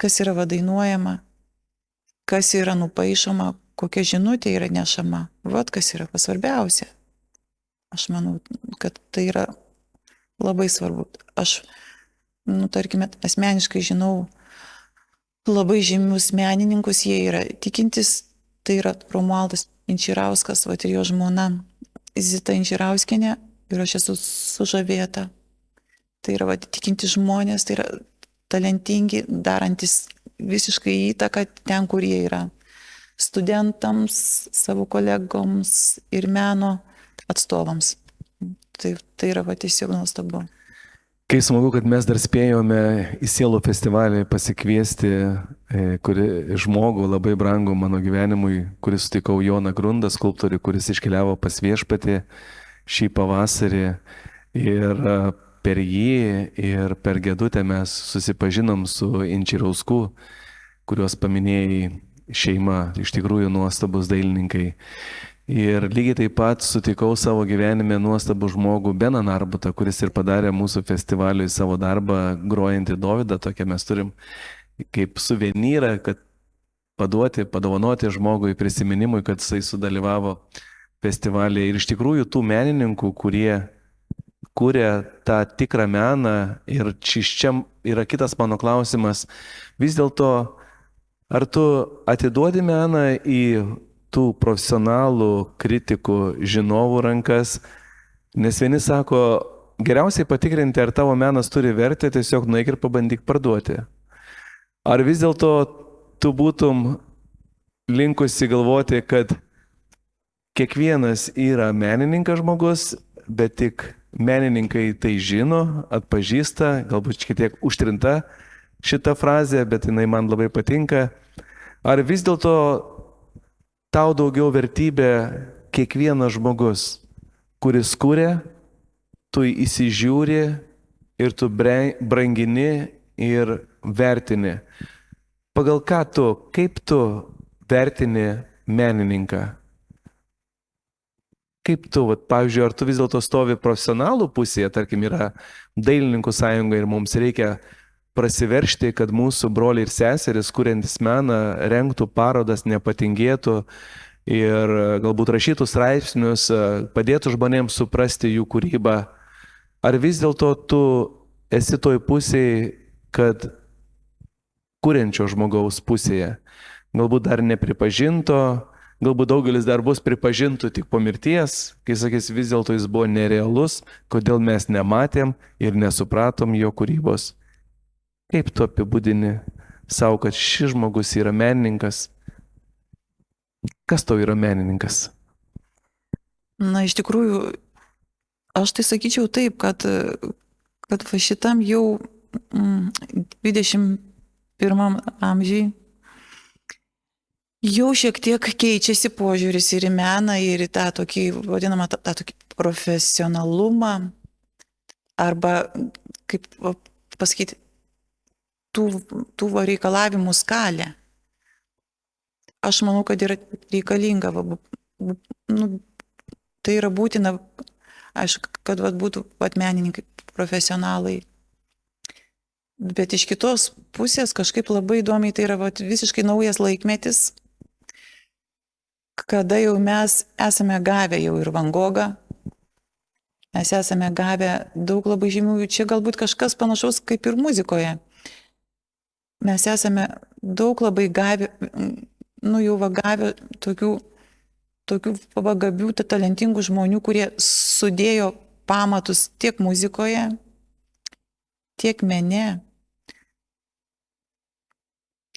kas yra dainuojama, kas yra nupaišoma, kokia žinutė yra nešama, kas yra svarbiausia. Aš manau, kad tai yra labai svarbu. Aš, tarkime, asmeniškai žinau labai žymius menininkus, jie yra tikintis, tai yra Romualdas Inčirauskas, ir jo žmona Zita Inčirauskienė, ir aš esu sužavėta. Tai yra tikinti žmonės, tai yra talentingi, darantis visiškai įtaką ten, kur jie yra. Studentams, savo kolegoms ir meno atstovams. Tai yra tiesiog nuostabu. Kai smagu, kad mes dar spėjome į Sielų festivalį pasikviesti žmogų labai brangų mano gyvenimui, kuris sutikau Joną Grundą, skulptorių, kuris iškeliavo pas Viešpatį šį pavasarį. Ir per jį ir per Gedutę mes susipažinom su Inčirausku, kuriuos paminėjai, šeima, iš tikrųjų nuostabus dailininkai. Ir lygiai taip pat sutikau savo gyvenime nuostabų žmogų Beną Narbutą, kuris ir padarė mūsų festivaliui savo darbą grojantį Dovydą. Tokią mes turim kaip suvenyrą, kad padovanoti žmogui prisiminimui, kad jisai sudalyvavo festivalyje. Ir iš tikrųjų tų menininkų, kurie kuria tą tikrą meną, ir čia yra kitas mano klausimas, vis dėlto, ar tu atiduodi meną į tų profesionalų, kritikų, žinovų rankas, nes vieni sako, geriausiai patikrinti, ar tavo menas turi vertę, tiesiog nueik ir pabandyk parduoti. Ar vis dėlto tu būtum linkusi galvoti, kad kiekvienas yra menininkas žmogus, bet tik menininkai tai žino, atpažįsta, galbūt šiek tiek užtrinta šita frazė, bet jinai man labai patinka. Ar vis dėlto tau daugiau vertybė kiekvienas žmogus, kuris kuria, tu įsižiūri ir tu brangini ir vertini. Pagal ką tu, kaip tu vertini menininką? Kaip tu, pavyzdžiui, ar tu vis dėlto stovi profesionalų pusėje, tarkim, yra dailininkų sąjunga ir mums reikia prasiveršti, kad mūsų broliai ir seseris, kuriantis meną, rengtų parodas, nepatingėtų ir galbūt rašytų straipsnius, padėtų žmonėms suprasti jų kūrybą. Ar vis dėlto tu esi toj pusėje, kad kuriančio žmogaus pusėje. Galbūt dar nepripažinto, galbūt daugelis dar bus pripažintų tik po mirties, kai sakys, vis dėlto jis buvo nerealus, kodėl mes nematėm ir nesupratom jo kūrybos. Kaip tu apibūdini savo, kad šis žmogus yra menininkas? Kas tau yra menininkas? Na, iš tikrųjų, aš tai sakyčiau taip, kad va šitam jau 21 amžiai jau šiek tiek keičiasi požiūris ir į meną, ir į tą tokį, vadinamą, tą tokį profesionalumą, arba, kaip pasakyti, tų reikalavimų skalę. Aš manau, kad yra reikalinga, tai yra būtina, aišku, kad būtų menininkai profesionalai. Bet iš kitos pusės kažkaip labai įdomiai, tai yra visiškai naujas laikmetis, kada jau mes esame gavę jau ir Van Gogą, mes esame gavę daug labai žymiųjų, čia galbūt kažkas panašaus kaip ir muzikoje. Mes esame daug labai gavę, jau gavę tokių gabių, talentingų žmonių, kurie sudėjo pamatus tiek muzikoje, tiek mene.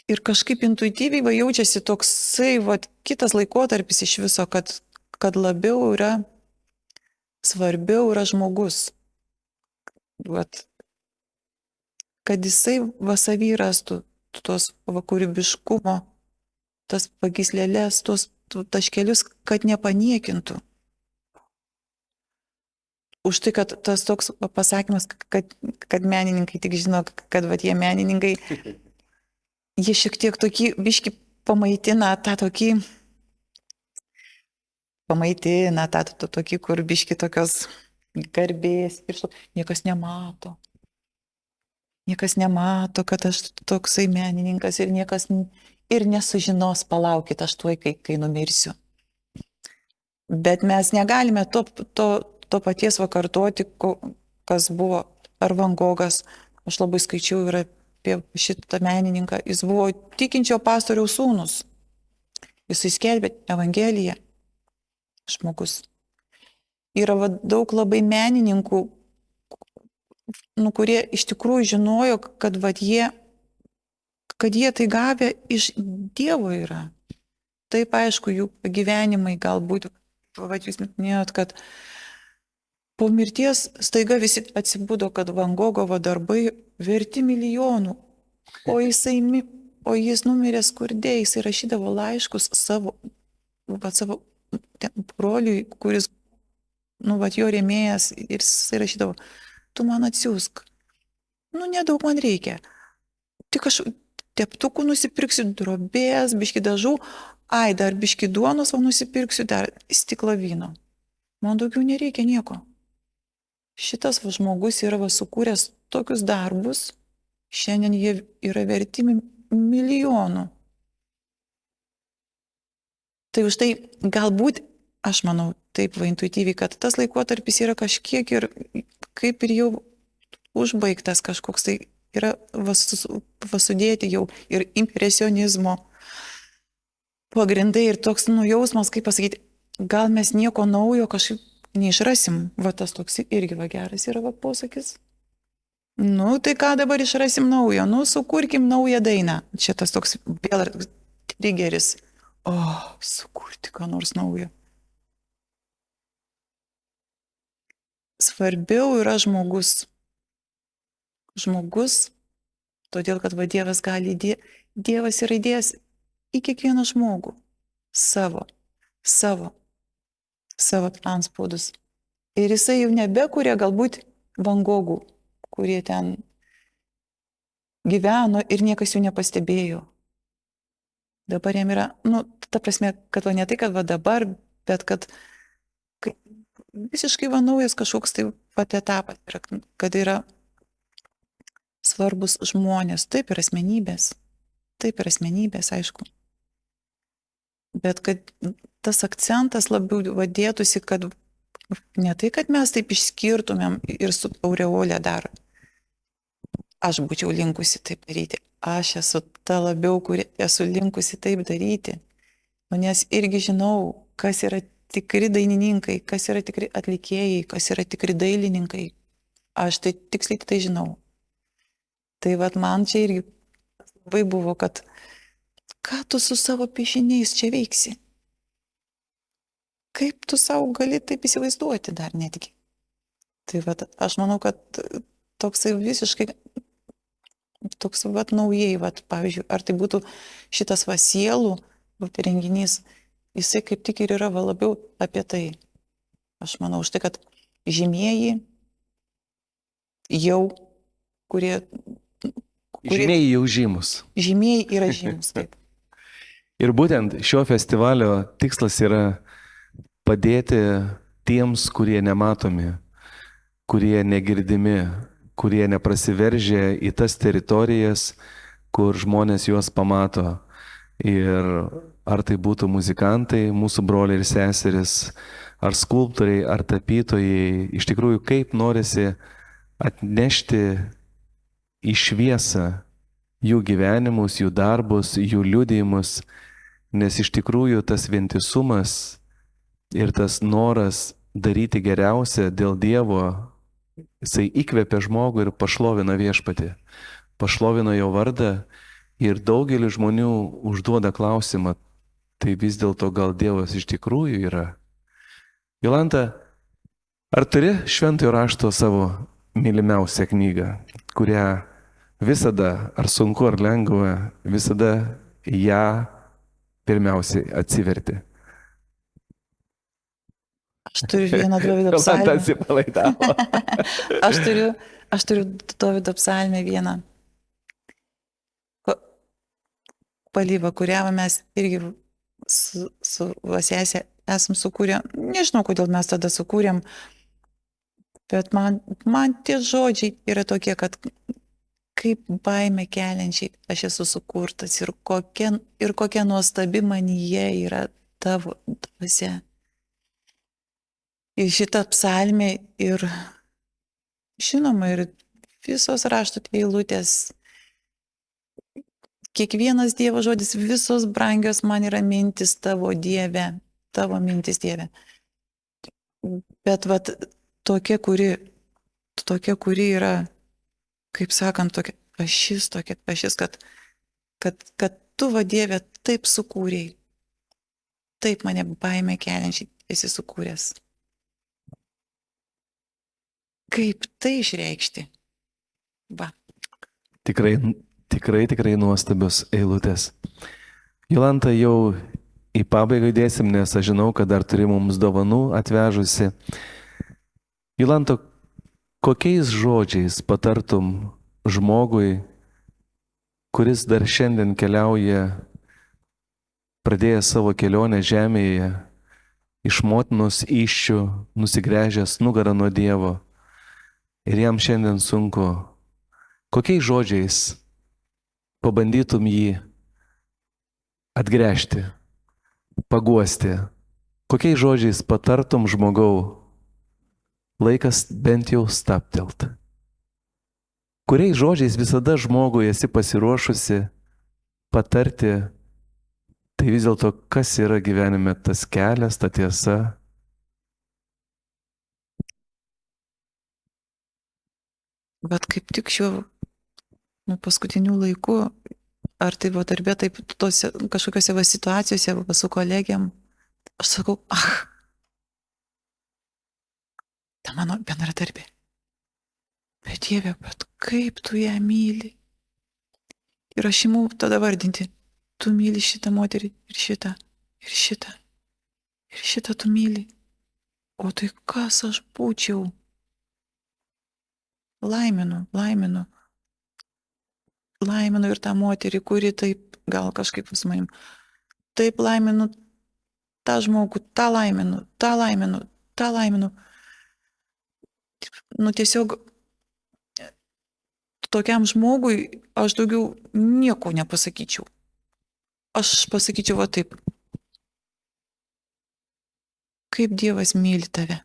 Ir kažkaip intuityviai jaučiasi toksai kitas laikotarpis iš viso, kad labiau yra, svarbiau yra žmogus. Kad jisai savy rastų tos kūrybiškumo, tas pagyslėlės, tos taškelius, kad nepaniekintų. Už tai, kad tas toks pasakymas, kad menininkai tik žino, kad jie menininkai, jie šiek tiek tokį biškį pamaitina tą tokį, kur biškį tokios garbės ir niekas nemato. Niekas nemato, kad aš toksai menininkas ir niekas ir nesužinos, palaukit, aš tuoj, kai numirsiu. Bet mes negalime to paties kartoti, kas buvo ar Van Gogas. Aš labai skaičiau ir apie šitą menininką. Jis buvo tikinčio pastoriaus sūnus. Jisai skelbė Evangeliją. Žmogus. Yra daug labai menininkų, kurie iš tikrųjų žinojo, kad jie tai gavę iš Dievo yra. Taip, aišku, jų gyvenimai galbūt, jūs minėjot, kad po mirties staiga visi atsibudo, kad Van Gogo darbai verti milijonų, o jis numirė skurde, jis rašydavo laiškus savo broliui, kuris, jo rėmėjas, ir jis rašydavo, tu man atsiųsk, nedaug man reikia, tik aš teptukų nusipirksiu, drobės, biški dažų, dar biški duonos, nusipirksiu, dar stiklą vyno. Man daugiau nereikia nieko. Šitas žmogus yra sukūręs tokius darbus, šiandien jie yra verti milijonų. Tai už tai galbūt, aš manau, taip intuityviai, kad tas laikotarpis yra kažkiek ir kaip ir jau užbaigtas kažkoks, tai yra sudėti jau ir impresionizmo pagrindai ir toks jausmas, kaip pasakyti, gal mes nieko naujo kažkaip neišrasim. Tas toks irgi geras yra posakis. Tai ką dabar išrasim naujo? Sukurkim naują dainą. Čia tas toks vėl trigeris. Sukurti ką nors naujo. Svarbiau yra žmogus. Žmogus, todėl kad Dievas gali, Dievas yra įdėjęs į kiekvieną žmogų savo anspaudus. Ir jisai jau nebekuria galbūt Van Gogų, kurie ten gyveno ir niekas jų nepastebėjo. Dabar jam yra, ta prasme, kad ne tai, kad dabar, bet kad visiškai naujas kažkoks tai etapas yra, kad yra svarbus žmonės, taip ir asmenybės, aišku. Bet kad tas akcentas labiau dėtųsi, kad ne tai, kad mes taip išskirtumėm ir su aureolė dar aš būčiau linkusi taip daryti. Aš esu ta labiau, kuri esu linkusi taip daryti. Nu, nes irgi žinau, kas yra tikri dainininkai, kas yra tikri atlikėjai, kas yra tikri dailininkai. Aš tai tiksliai tai žinau. Tai vat man čia irgi labai buvo, kad ką tu su savo piešiniais čia veiksi? Kaip tu savo gali taip įsivaizduoti dar netgi? Tai vat aš manau, kad toksai visiškai, toks vat naujai, vat pavyzdžiui, ar tai būtų šitas va sielų vat renginys, jisai kaip tik ir yra va labiau apie tai. Aš manau, už tai, kad žymieji jau, kurie Žymieji jau žymus. žymieji yra žymus. Taip. Ir būtent šio festivalio tikslas yra padėti tiems, kurie nematomi, kurie negirdimi, kurie neprasiveržia į tas teritorijas, kur žmonės juos pamato. Ir ar tai būtų muzikantai, mūsų broliai ir seseris, ar skulptoriai, ar tapytojai, iš tikrųjų kaip norisi atnešti į šviesą jų gyvenimus, jų darbus, jų liudijimus, nes iš tikrųjų tas vientisumas ir tas noras daryti geriausia dėl Dievo, jisai įkvepia žmogų ir pašlovina viešpatį, pašlovina jo vardą ir daugelis žmonių užduoda klausimą, tai vis dėlto gal Dievas iš tikrųjų yra. Jolanta, ar turi šventojo rašto savo mylimiausią knygą, kurią visada, ar sunku, ar lengva, visada ją pirmiausiai atsiverti? Aš turiu vieną Dovydo Jolanta psalmę. atsipalaidavo. Aš turiu Dovydo psalmę vieną. Palyva, kurią mes irgi su Vasesė esam sukūrę. Nežinau, kodėl mes tada sukūrėm, bet man tie žodžiai yra tokie, kad kaip baimė keliančiai aš esu sukurtas ir kokia nuostabi manyje yra tavo dvasia. Ir šitą psalmę ir žinoma ir visos rašto eilutės, kiekvienas Dievo žodis, visos brangios man yra mintis tavo Dieve, tavo mintis Dieve. Bet vat tokia, kuri yra, kaip sakant, tokia ašis, kad tu, va Dieve, taip sukūrei, taip mane baimę keliančiai esi sukūręs. Kaip tai išreikšti? Va. Tikrai nuostabios eilutės. Jolanta, jau į pabaigą dėsim, nes aš žinau, kad dar turi mums dovanų atvežusi. Jolanta, kokiais žodžiais patartum žmogui, kuris dar šiandien keliauja, pradėjęs savo kelionę žemėje, iš motinos įsčių, nusigręžęs nugarą nuo Dievo, ir jam šiandien sunku, kokiais žodžiais pabandytum jį atgręžti, paguosti, kokiais žodžiais patartum žmogau, laikas bent jau stabtelt. Kuriais žodžiais visada žmogui esi pasiruošusi patarti, tai vis dėlto kas yra gyvenime tas kelias, ta tiesa. Bet kaip tik šiuo paskutiniu laiku, ar tai buvo darbė, taip tose kažkokiose va situacijose va su kolegiam, aš sakau, ta mano bendradarbė. Bet Dieve, bet kaip tu ją myli? Ir aš imu tada vardinti, tu myli šitą moterį ir šitą, ir šitą, ir šitą tu myli. O tai kas aš būčiau? Laiminu ir tą moterį, kuri taip, gal kažkaip su manim, taip laiminu tą žmogų, tą laiminu. Nu tiesiog tokiam žmogui aš daugiau nieko nepasakyčiau. Aš pasakyčiau va taip. Kaip Dievas myli tave.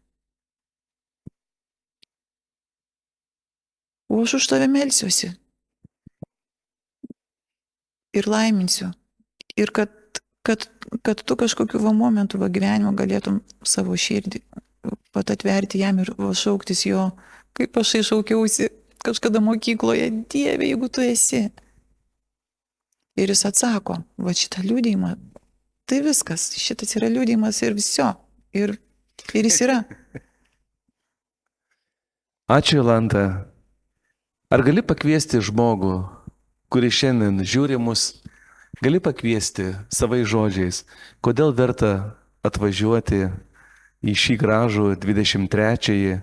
O aš už tave melsiuosi. ir laiminsiu. Ir kad tu kažkokiu momentu gyvenimo galėtum savo širdį pat atverti jam ir šauktis jo, kaip aš šaukiausi kažkada mokykloje, Dieve, jeigu tu esi. Ir jis atsako, va šitą liudijimą, tai viskas, šitas yra liudijimas ir visio. Ir jis yra. Ačiū, Jolanta. Ar gali pakviesti žmogų, kuris šiandien žiūri mus, gali pakviesti savais žodžiais, kodėl verta atvažiuoti į šį gražų 23-ąjį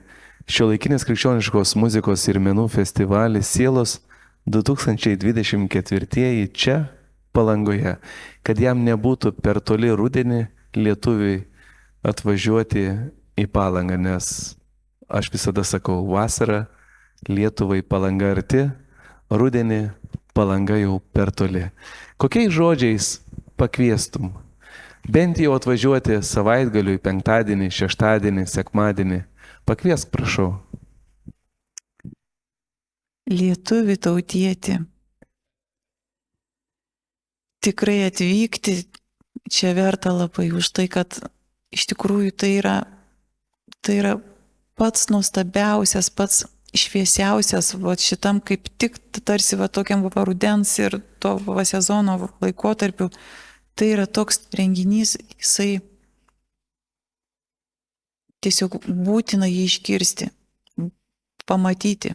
Šiuolaikinės krikščioniškos muzikos ir menų festivalį Sielos 2024 čia, Palangoje, kad jam nebūtų per toli rudenį lietuviai atvažiuoti į Palangą, nes aš visada sakau, vasara Lietuvai Palanga arti, rudenį Palanga jau per toli. Kokiais žodžiais pakviestum? Bent jau atvažiuoti savaitgaliui, penktadienį, šeštadienį, sekmadienį. Pakviesk, prašau. Lietuvi tautieti. Tikrai atvykti čia verta labai už tai, kad iš tikrųjų tai yra pats nuostabiausias, pats šviesiausias šitam kaip tik tarsi tokiam rudens ir to sezono laikotarpiu. Tai yra toks renginys, jisai tiesiog būtina jį iškirsti, pamatyti,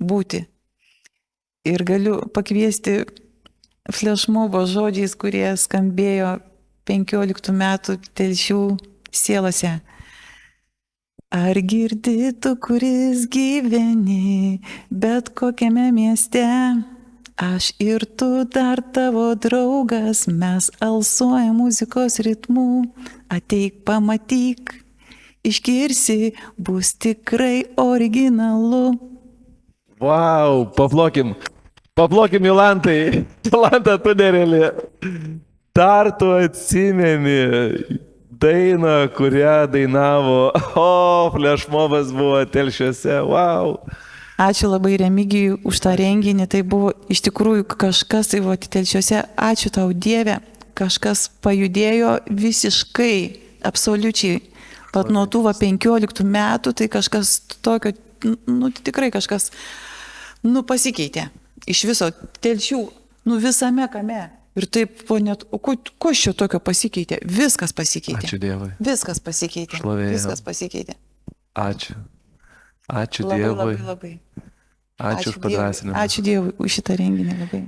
būti. Ir galiu pakviesti flešmobo žodžiais, kurie skambėjo 15 metų Telšių sielose. Ar girdi tu, kuris gyveni, bet kokiame mieste? Aš ir tu dar tavo draugas, mes alsuojam muzikos ritmu. Ateik, pamatyk, išgirsi, bus tikrai originalu. Vau, paplokim Jolantai. Jolanta, tu nereli. Dar tu atsimeni dainą, kurią dainavo, flešmobas buvo Telšiuose, vau. Ačiū labai Remigijui už tą renginį, tai buvo iš tikrųjų kažkas, tai buvo Telšiuose, ačiū tau Dieve, kažkas pajudėjo visiškai, absoliučiai, pat nuo tų 15 metų, tai kažkas tokio, tikrai kažkas, pasikeitė, iš viso Telšių, visame kame. Ir taip, o ko šio tokio pasikeitė? Viskas pasikeitė. Ačiū Dievui. Viskas pasikeitė. Šlovė. Viskas pasikeitė. Ačiū. Ačiū labai, Dievui. labai. Ačiū už padrąsinimą. Ačiū Dievui už šitą renginį labai.